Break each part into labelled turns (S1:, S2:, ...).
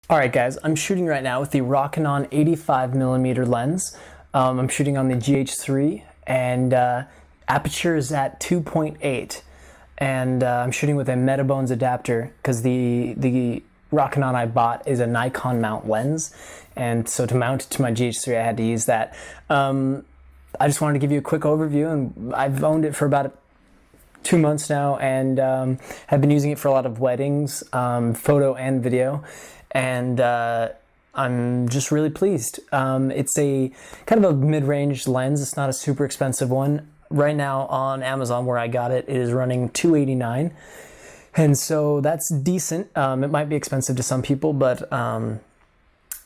S1: Alright guys, I'm shooting right now with the Rokinon 85mm lens. I'm shooting on the GH3 and aperture is at 2.8, and I'm shooting with a Metabones adapter because the Rokinon I bought is a Nikon mount lens, and so to mount it to my GH3 I had to use that. I just wanted to give you a quick overview, and I've owned it for about 2 months now, and have been using it for a lot of weddings, photo and video, and I'm just really pleased. It's a kind of a mid-range lens. It's not a super expensive one. Right now on Amazon, where I got it, it is running $289, and so that's decent. It might be expensive to some people, but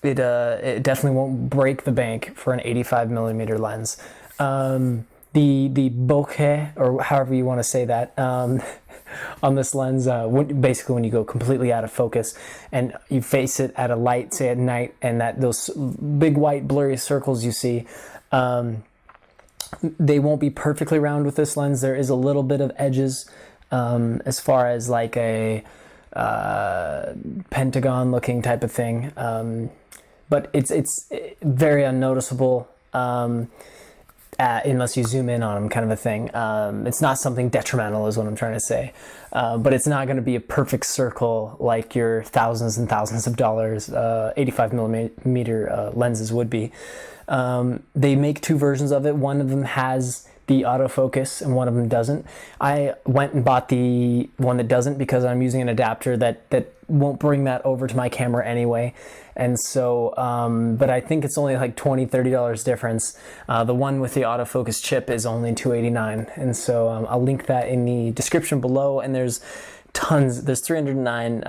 S1: it definitely won't break the bank for an 85mm lens. The bokeh, or however you want to say that, on this lens, basically when you go completely out of focus and you face it at a light, say at night, and those big white blurry circles you see, they won't be perfectly round with this lens. There is a little bit of edges, as far as like a pentagon looking type of thing, but it's very unnoticeable, unless you zoom in on them, kind of a thing. It's not something detrimental is what I'm trying to say, but it's not going to be a perfect circle like your thousands and thousands of dollars 85mm lenses would be. They make two versions of it. One of them has the autofocus and one of them doesn't. I went and bought the one that doesn't because I'm using an adapter that won't bring that over to my camera anyway. And so, but I think it's only like $20–$30 difference. The one with the autofocus chip is only $289, and so I'll link that in the description below. And there's 309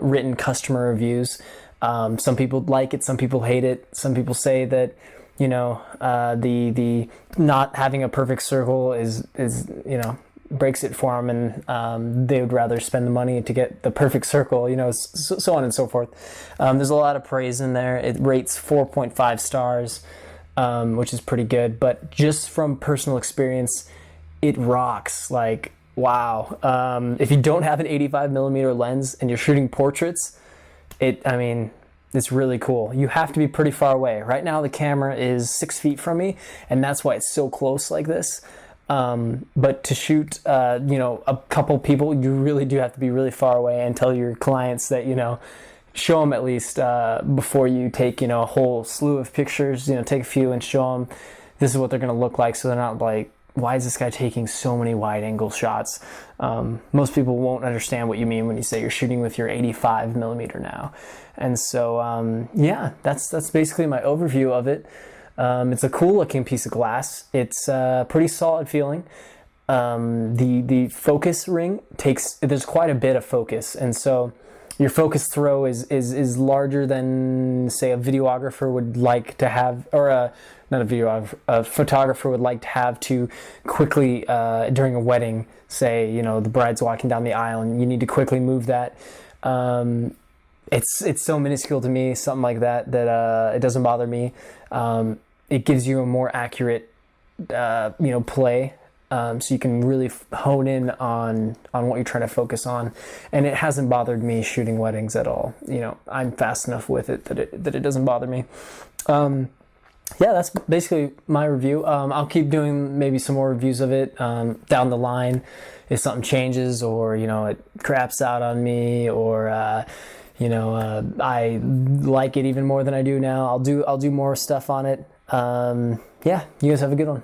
S1: written customer reviews. Some people like it, some people hate it. Some people say that, you know, the not having a perfect circle is you know, breaks it for them, and they would rather spend the money to get the perfect circle, you know, so on and so forth. There's a lot of praise in there. It rates 4.5 stars, which is pretty good, but just from personal experience, it rocks. Like, wow. If you don't have an 85mm lens and you're shooting portraits, I mean, it's really cool. You have to be pretty far away. Right now the camera is 6 feet from me, and that's why it's so close like this. But to shoot, you know, a couple people, you really do have to be really far away, and tell your clients that, you know, show them at least, before you take, you know, a whole slew of pictures, you know, take a few and show them this is what they're going to look like, so they're not like, why is this guy taking so many wide angle shots? Most people won't understand what you mean when you say you're shooting with your 85mm now. And so, yeah, that's basically my overview of it. It's a cool looking piece of glass. It's pretty solid feeling. The focus ring there's quite a bit of focus, and so your focus throw is larger than, say, a videographer would like to have, or not a videographer, a photographer would like to have to quickly, during a wedding, say, you know, the bride's walking down the aisle and you need to quickly move that. It's so minuscule to me, something like that, it doesn't bother me. It gives you a more accurate, you know, play, so you can really hone in on what you're trying to focus on. And it hasn't bothered me shooting weddings at all. You know, I'm fast enough with it that it doesn't bother me. Yeah, that's basically my review. I'll keep doing maybe some more reviews of it down the line if something changes, or, you know, it craps out on me, or you know, I like it even more than I do now. I'll do more stuff on it. Yeah, you guys have a good one.